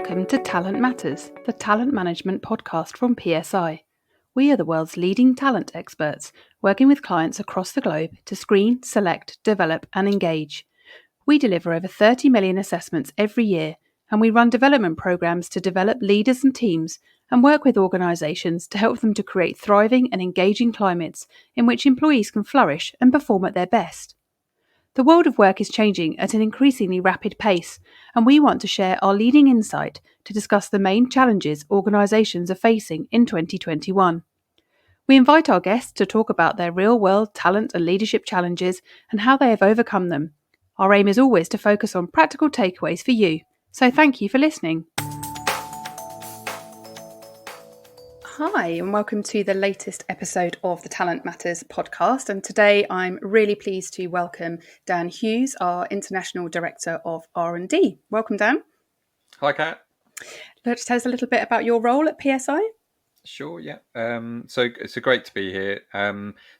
Welcome to Talent Matters, the talent management podcast from PSI. We are the world's leading talent experts, working with clients across the globe to screen, select, develop, and engage. We deliver over 30 million assessments every year, and we run development programs to develop leaders and teams and work with organisations to help them to create thriving and engaging climates in which employees can flourish and perform at their best. The world of work is changing at an increasingly rapid pace, and we want to share our leading insight to discuss the main challenges organisations are facing in 2021. We invite our guests to talk about their real-world talent and leadership challenges and how they have overcome them. Our aim is always to focus on practical takeaways for you, so thank you for listening. Hi, and welcome to the latest episode of the Talent Matters podcast. And today I'm really pleased to welcome Dan Hughes, our International Director of R&D. Welcome, Dan. Hi, Kat. Just tell us a little bit about your role at PSI. Sure, yeah. So it's great to be here.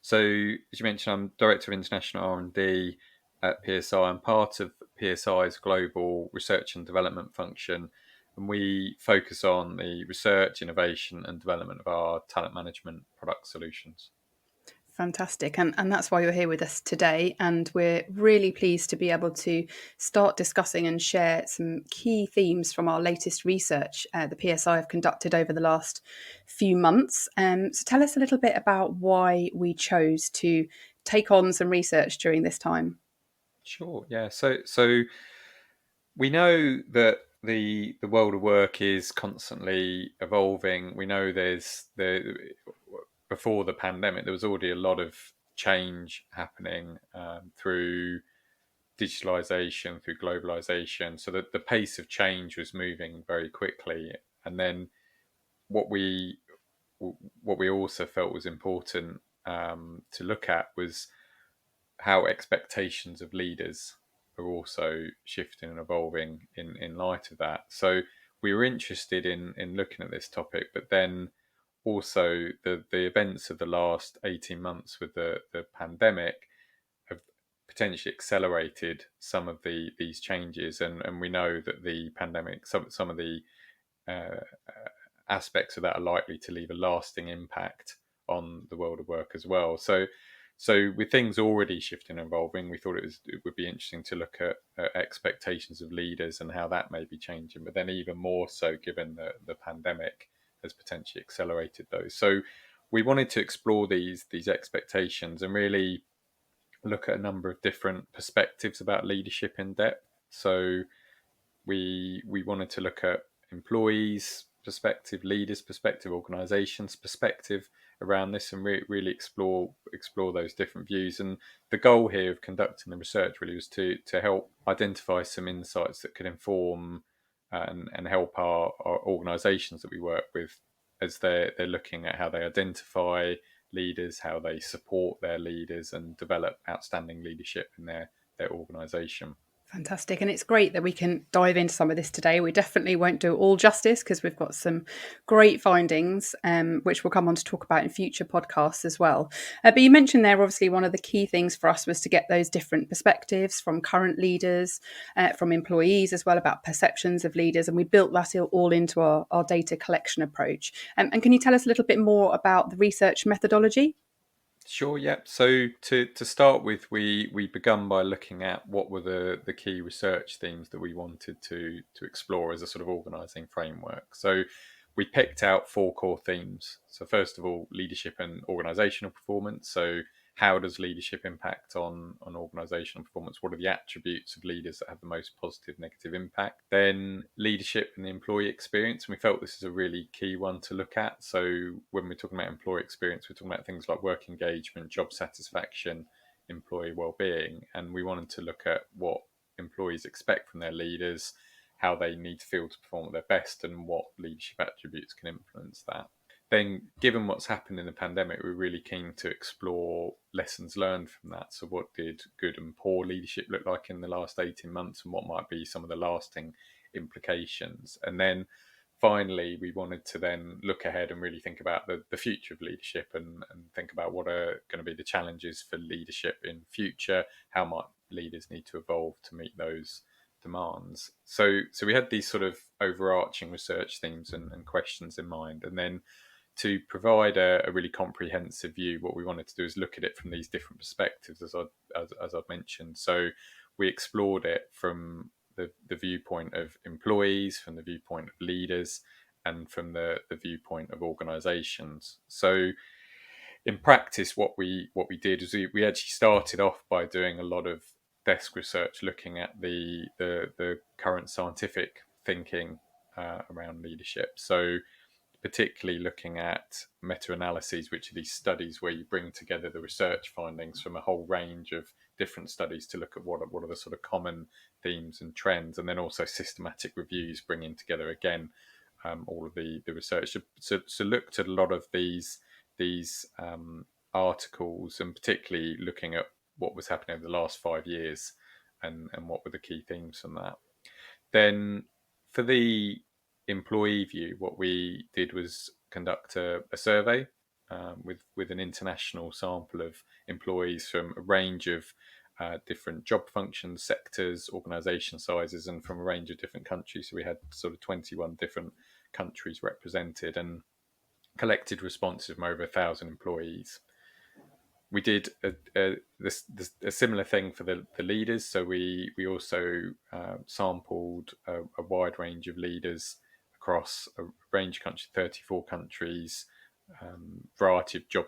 So as you mentioned, I'm Director of International R&D at PSI. I'm part of PSI's global research and development function, and we focus on the research, innovation, and development of our talent management product solutions. Fantastic. And that's why you're here with us today. And we're really pleased to be able to start discussing and share some key themes from our latest research the PSI have conducted over the last few months. So tell us a little bit about why we chose to take on some research during this time. Sure, yeah. So we know that the world of work is constantly evolving. We know before the pandemic, there was already a lot of change happening through digitalization, through globalization. So that the pace of change was moving very quickly. And then what we also felt was important to look at was how expectations of leaders are also shifting and evolving in light of that. So we were interested in looking at this topic, but then also the events of the last 18 months with the pandemic have potentially accelerated some of these changes, and we know that the pandemic, some of the aspects of that are likely to leave a lasting impact on the world of work as well. So with things already shifting and evolving, we thought it would be interesting to look at expectations of leaders and how that may be changing, but then even more so given the pandemic has potentially accelerated those. So we wanted to explore these expectations and really look at a number of different perspectives about leadership in depth. So we wanted to look at employees' perspective, leaders' perspective, organisations' perspective around this, and really explore those different views. And the goal here of conducting the research really was to help identify some insights that could inform and help our organisations that we work with as they're looking at how they identify leaders, how they support their leaders, and develop outstanding leadership in their organisation. Fantastic. And it's great that we can dive into some of this today. We definitely won't do it all justice because we've got some great findings, which we'll come on to talk about in future podcasts as well. But you mentioned there, obviously, one of the key things for us was to get those different perspectives from current leaders, from employees as well, about perceptions of leaders. And we built that all into our data collection approach. And can you tell us a little bit more about the research methodology? Sure, yeah. So to start with, we begun by looking at what were the key research themes that we wanted to explore as a sort of organising framework. So we picked out 4 core themes. So first of all, leadership and organisational performance. So how does leadership impact on organisational performance? What are the attributes of leaders that have the most positive, negative impact? Then leadership and the employee experience. And we felt this is a really key one to look at. So when we're talking about employee experience, we're talking about things like work engagement, job satisfaction, employee well-being. And we wanted to look at what employees expect from their leaders, how they need to feel to perform at their best, and what leadership attributes can influence that. Then, given what's happened in the pandemic, we're really keen to explore lessons learned from that. So what did good and poor leadership look like in the last 18 months, and what might be some of the lasting implications? And then finally, we wanted to then look ahead and really think about the future of leadership and think about what are going to be the challenges for leadership in future. How might leaders need to evolve to meet those demands. So we had these sort of overarching research themes and questions in mind, and then to provide a really comprehensive view, what we wanted to do is look at it from these different perspectives, as I've mentioned. So we explored it from the viewpoint of employees, from the viewpoint of leaders, and from the viewpoint of organisations. So in practice, what we did is we actually started off by doing a lot of desk research, looking at the current scientific thinking around leadership. So particularly looking at meta-analyses, which are these studies where you bring together the research findings from a whole range of different studies to look at what are the sort of common themes and trends, and then also systematic reviews, bringing together again all of the research. So looked at a lot of these articles, and particularly looking at what was happening over the last 5 years, and what were the key themes from that. Then for the employee view, what we did was conduct a survey with an international sample of employees from a range of different job functions, sectors, organisation sizes, and from a range of different countries. So we had sort of 21 different countries represented, and collected responses from over 1,000 employees. We did a similar thing for the leaders. So we also sampled a wide range of leaders across a range of countries, 34 countries, variety of job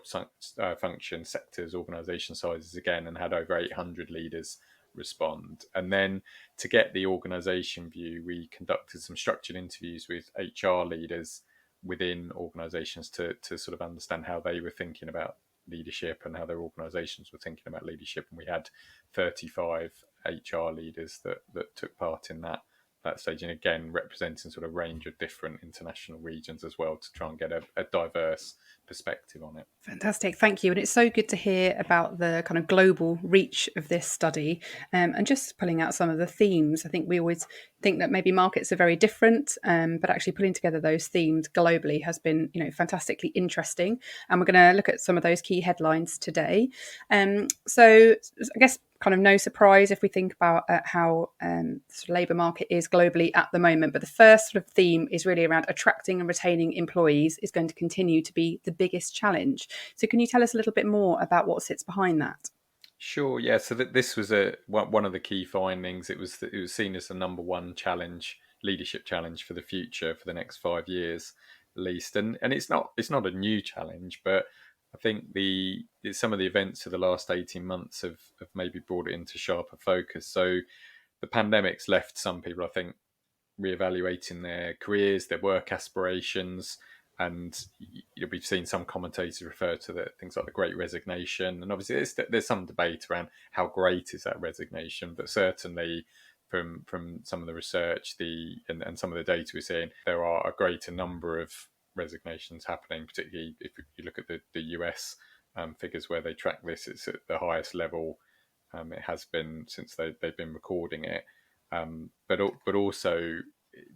function sectors, organisation sizes again, and had over 800 leaders respond. And then to get the organisation view, we conducted some structured interviews with HR leaders within organisations to sort of understand how they were thinking about leadership and how their organisations were thinking about leadership. And we had 35 HR leaders that took part in that stage, and again representing sort of range of different international regions as well, to try and get a diverse perspective on it. Fantastic, thank you. And it's so good to hear about the kind of global reach of this study, and just pulling out some of the themes. I think we always think that maybe markets are very different, but actually pulling together those themes globally has been, fantastically interesting. And we're going to look at some of those key headlines today. So I guess kind of no surprise if we think about how the sort of labour market is globally at the moment. But the first sort of theme is really around attracting and retaining employees is going to continue to be the biggest challenge. So can you tell us a little bit more about what sits behind that? Sure, yeah. So this was one of the key findings. It was seen as the number one challenge, leadership challenge for the future, for the next 5 years at least. And it's not a new challenge, but I think some of the events of the last 18 months have maybe brought it into sharper focus. So the pandemic's left some people, I think, reevaluating their careers, their work aspirations, and we've seen some commentators refer to things like the Great Resignation, and obviously there's some debate around how great is that resignation, but certainly from some of the research and some of the data we're seeing, there are a greater number of resignations happening, particularly if you look at the US figures where they track this. It's at the highest level it has been since they've been recording it. But also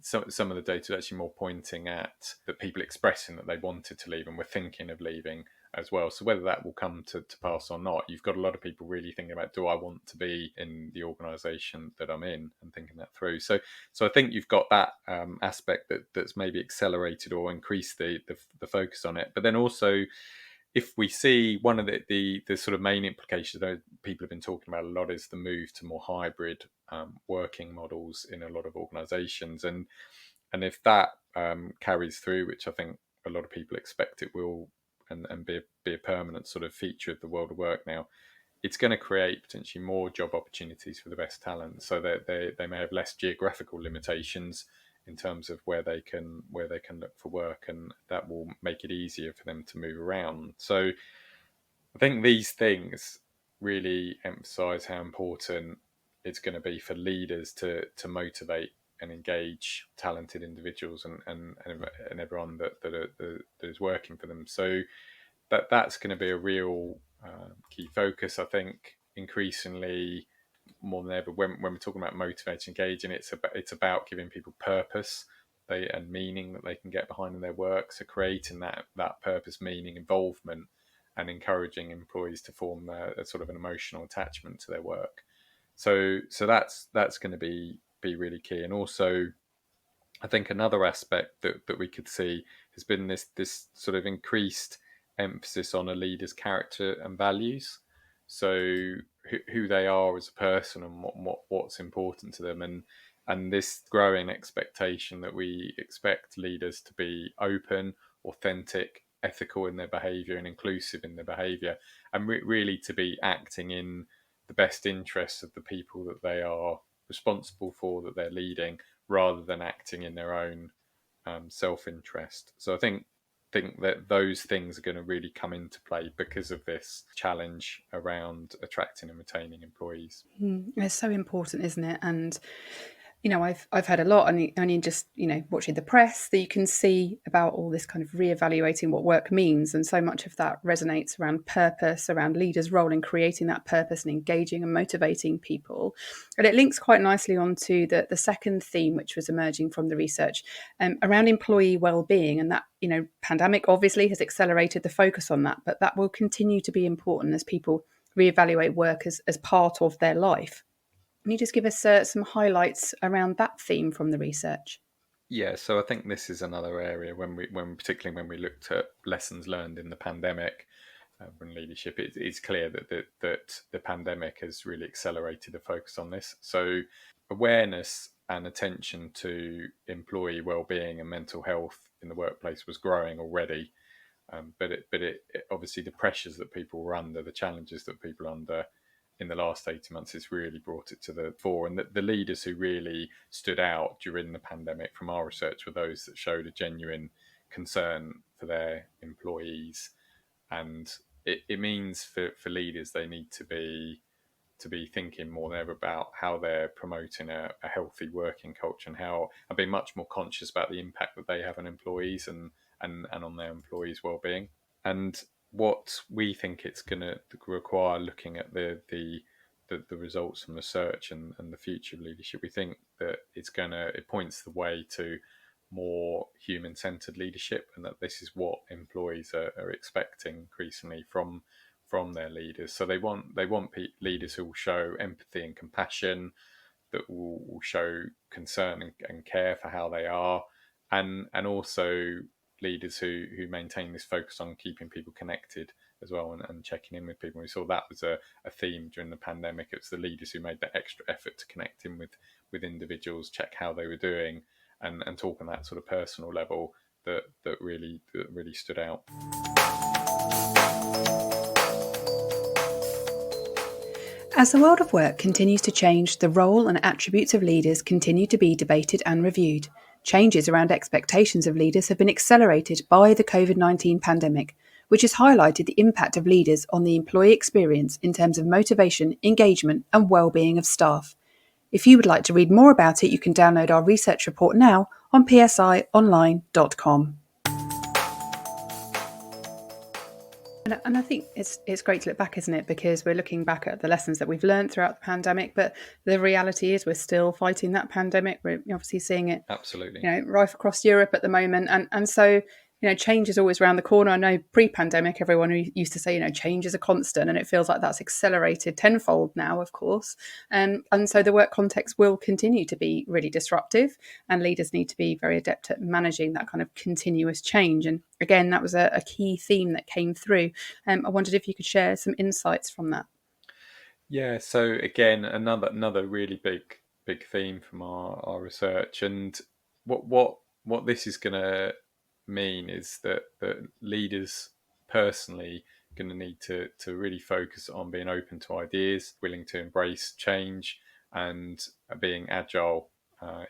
some of the data is actually more pointing at that people expressing that they wanted to leave and were thinking of leaving as well. So whether that will come to pass or not, you've got a lot of people really thinking about, do I want to be in the organisation that I'm in, and thinking that through. So I think you've got that aspect that's maybe accelerated or increased the focus on it. But then also, if we see one of the sort of main implications that people have been talking about a lot is the move to more hybrid working models in a lot of organisations, and if that carries through, which I think a lot of people expect it will, and be a permanent sort of feature of the world of work now, it's going to create potentially more job opportunities for the best talent, so that they may have less geographical limitations in terms of where they can look for work, and that will make it easier for them to move around. So I think these things really emphasize how important it's going to be for leaders to motivate and engage talented individuals and everyone that is working for them. So that's going to be a real key focus, I think, increasingly more than ever. When we're talking about motivating, engaging, it's about giving people purpose and meaning that they can get behind in their work. So creating that purpose, meaning, involvement, and encouraging employees to form a sort of an emotional attachment to their work. So that's going to be be really key. And also, I think another aspect that we could see has been this sort of increased emphasis on a leader's character and values. So who they are as a person and what's important to them, and this growing expectation that we expect leaders to be open, authentic, ethical in their behaviour, and inclusive in their behaviour, and really to be acting in the best interests of the people that they are responsible for, that they're leading, rather than acting in their own self-interest. So I think that those things are going to really come into play because of this challenge around attracting and retaining employees. It's so important, isn't it? And I've heard a lot, only just watching the press, that you can see about all this kind of reevaluating what work means, and so much of that resonates around purpose, around leaders' role in creating that purpose and engaging and motivating people. And it links quite nicely onto the second theme, which was emerging from the research around employee well-being, and that pandemic obviously has accelerated the focus on that, but that will continue to be important as people reevaluate work as part of their life. Can you just give us some highlights around that theme from the research? Yeah, so I think this is another area when particularly when we looked at lessons learned in the pandemic from leadership, it's clear that the pandemic has really accelerated the focus on this. So awareness and attention to employee well-being and mental health in the workplace was growing already, but it obviously the pressures that people were under, the challenges that people are under in the last 18 months, it's really brought it to the fore. And the leaders who really stood out during the pandemic from our research were those that showed a genuine concern for their employees. And it means for leaders, they need to be thinking more than ever about how they're promoting a healthy working culture, and being much more conscious about the impact that they have on employees and on their employees' well-being. And what we think it's going to require, looking at the results from research and the future of leadership, we think that it points the way to more human-centered leadership, and that this is what employees are expecting increasingly from their leaders. So they want leaders who will show empathy and compassion, that will show concern and care for how they are, and also leaders who maintain this focus on keeping people connected as well, and checking in with people. We saw that was a theme during the pandemic. It was the leaders who made that extra effort to connect in with individuals, check how they were doing, and talk on that sort of personal level that really stood out. As the world of work continues to change, the role and attributes of leaders continue to be debated and reviewed. Changes around expectations of leaders have been accelerated by the COVID-19 pandemic, which has highlighted the impact of leaders on the employee experience in terms of motivation, engagement, and well-being of staff. If you would like to read more about it, you can download our research report now on psionline.com. And I think it's great to look back, isn't it? Because we're looking back at the lessons that we've learned throughout the pandemic, but the reality is we're still fighting that pandemic. We're obviously seeing it, Absolutely, rife across Europe at the moment, and so change is always around the corner. I know pre-pandemic, everyone used to say, change is a constant, and it feels like that's accelerated tenfold now, of course. And so the work context will continue to be really disruptive, and leaders need to be very adept at managing that kind of continuous change. And again, that was a key theme that came through. I wondered if you could share some insights from that. yeah. So again, another really big theme from our research, and what this is going to mean is that leaders personally going to need to really focus on being open to ideas, willing to embrace change, and being agile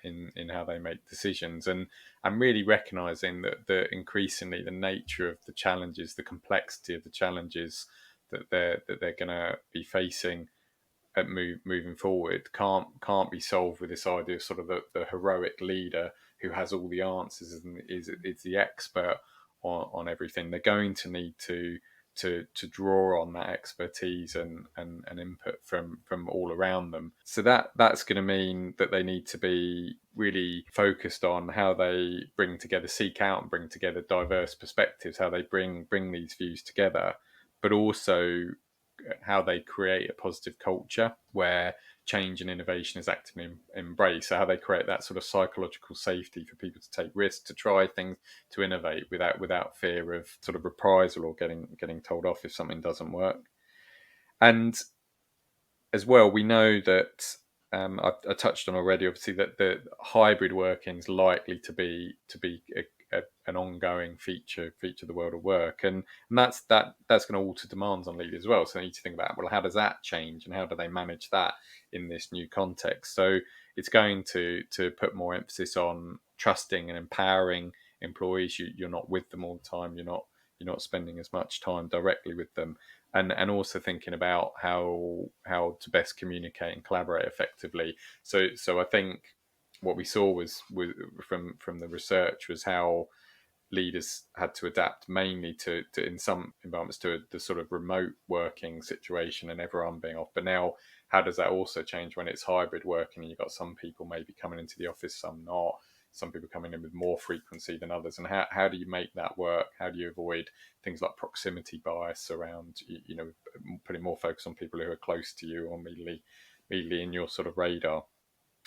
in how they make decisions, and really recognizing that increasingly the nature of the challenges, the complexity of the challenges that they're going to be facing moving forward can't be solved with this idea of sort of the heroic leader who has all the answers and is the expert on everything. They're going to need to draw on that expertise and input from all around them. So that's going to mean that they need to be really focused on how they seek out and bring together diverse perspectives, how they bring these views together, but also how they create a positive culture where change and innovation is actively embraced. So how they create that sort of psychological safety for people to take risks, to try things, to innovate without fear of sort of reprisal or getting told off if something doesn't work. And as well, we know that I touched on already, obviously, that the hybrid working is likely to be an ongoing feature of the world of work, and that's going to alter demands on leaders as well. So they need to think about, well, how does that change, and how do they manage that in this new context? So it's going to put more emphasis on trusting and empowering employees. You're not with them all the time. You're not spending as much time directly with them, and also thinking about how to best communicate and collaborate effectively. So I think what we saw was from the research was how leaders had to adapt mainly to in some environments to the sort of remote working situation and everyone being off. But now, how does that also change when it's hybrid working and you've got some people maybe coming into the office, some not, some people coming in with more frequency than others, and how do you make that work? How do you avoid things like proximity bias around, putting more focus on people who are close to you or immediately in your sort of radar?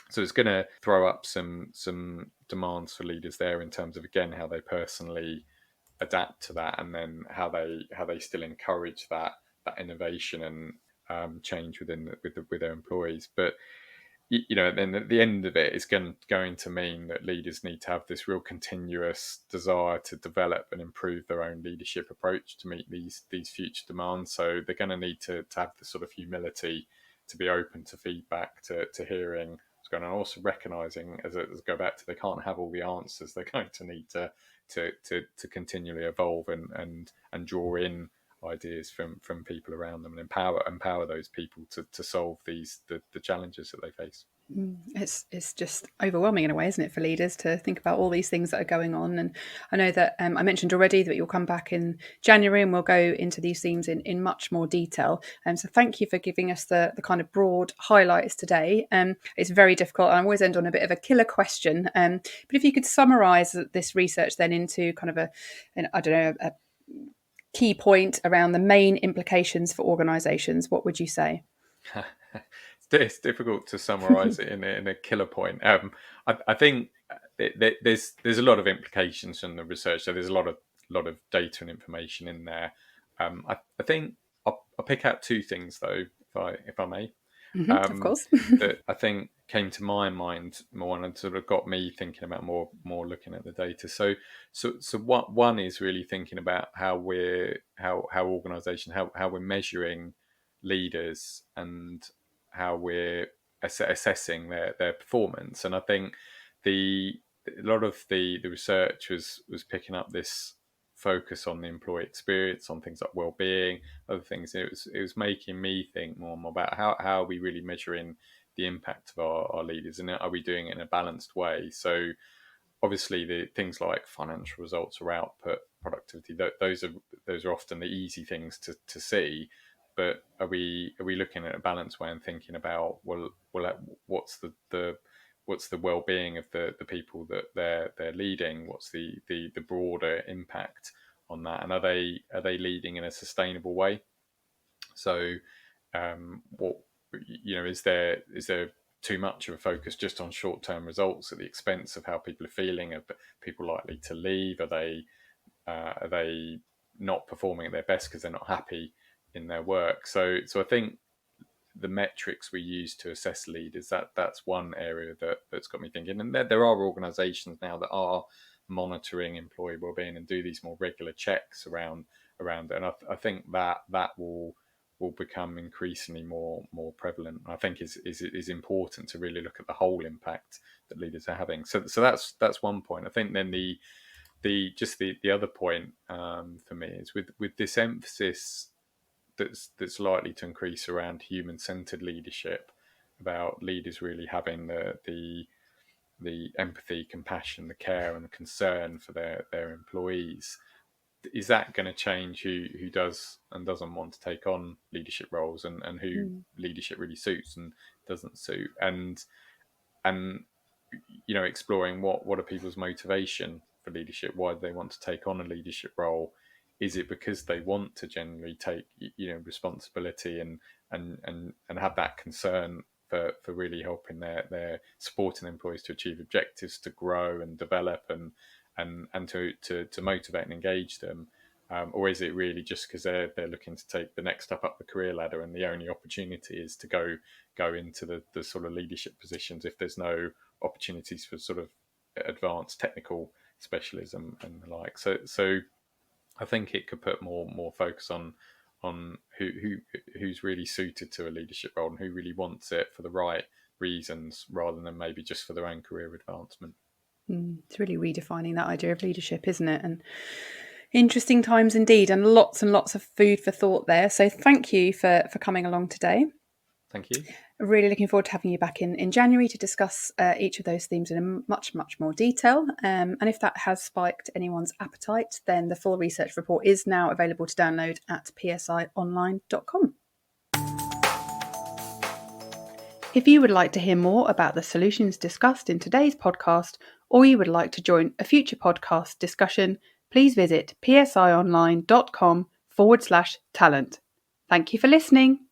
So it's going to throw up some demands for leaders there in terms of, again, how they personally adapt to that, and then how they still encourage that innovation and change with their employees. But then at the end of it, it's going to mean that leaders need to have this real continuous desire to develop and improve their own leadership approach to meet these future demands. So they're going to need to have the sort of humility to be open to feedback, to hearing what's going on, and also recognizing, as I go back to, they can't have all the answers. They're going to need to continually evolve and draw in ideas from people around them, and empower those people to solve the challenges that they face. It's just overwhelming in a way, isn't it, for leaders to think about all these things that are going on? And I know that I mentioned already that you'll come back in January and we'll go into these themes in much more detail. So thank you for giving us the kind of broad highlights today. It's very difficult. I always end on a bit of a killer question. But if you could summarise this research then into kind of a key point around the main implications for organisations, what would you say? It's difficult to summarize it in a killer point. I think there's a lot of implications from the research. So there's a lot of data and information in there. I think I'll pick out two things though, if I may. Of course. That I think came to my mind more and sort of got me thinking about more looking at the data. So what one is really thinking about how organisations, how we're measuring leaders and how we're assessing their performance. And I think a lot of the research was picking up this focus on the employee experience, on things like well-being, other things. It was making me think more and more about how are we really measuring the impact of our leaders, and are we doing it in a balanced way? So obviously the things like financial results or output, productivity, those are often the easy things to see. But are we looking at a balanced way and thinking about, well what's the well-being of the people that they're leading? What's the broader impact on that, and are they leading in a sustainable way? So what is there too much of a focus just on short-term results at the expense of how people are feeling? Are people likely to leave? Are they not performing at their best because they're not happy in their work? So I think the metrics we use to assess leaders, that's one area that's got me thinking. And there are organisations now that are monitoring employee wellbeing and do these more regular checks around it. And I think that will become increasingly more prevalent. I think is important to really look at the whole impact that leaders are having. So that's one point. I think then the other point for me is with this emphasis that's likely to increase around human-centered leadership, about leaders really having the empathy, compassion, the care and the concern for their employees. Is that going to change who does and doesn't want to take on leadership roles, and who leadership really suits and doesn't suit? And exploring what are people's motivation for leadership? Why do they want to take on a leadership role? Is it because they want to generally take responsibility and have that concern for really helping their supporting employees to achieve objectives, to grow and develop, and to motivate and engage them? Or is it really just because they're looking to take the next step up the career ladder, and the only opportunity is to go into the sort of leadership positions if there's no opportunities for sort of advanced technical specialism and the like? So I think it could put more focus on who's really suited to a leadership role and who really wants it for the right reasons, rather than maybe just for their own career advancement. It's really redefining that idea of leadership, isn't it? And interesting times indeed, and lots of food for thought there. So thank you for coming along today. Thank you. Really looking forward to having you back in January to discuss each of those themes in much more detail. And if that has spiked anyone's appetite, then the full research report is now available to download at psionline.com. If you would like to hear more about the solutions discussed in today's podcast, or you would like to join a future podcast discussion, please visit psionline.com/talent. Thank you for listening.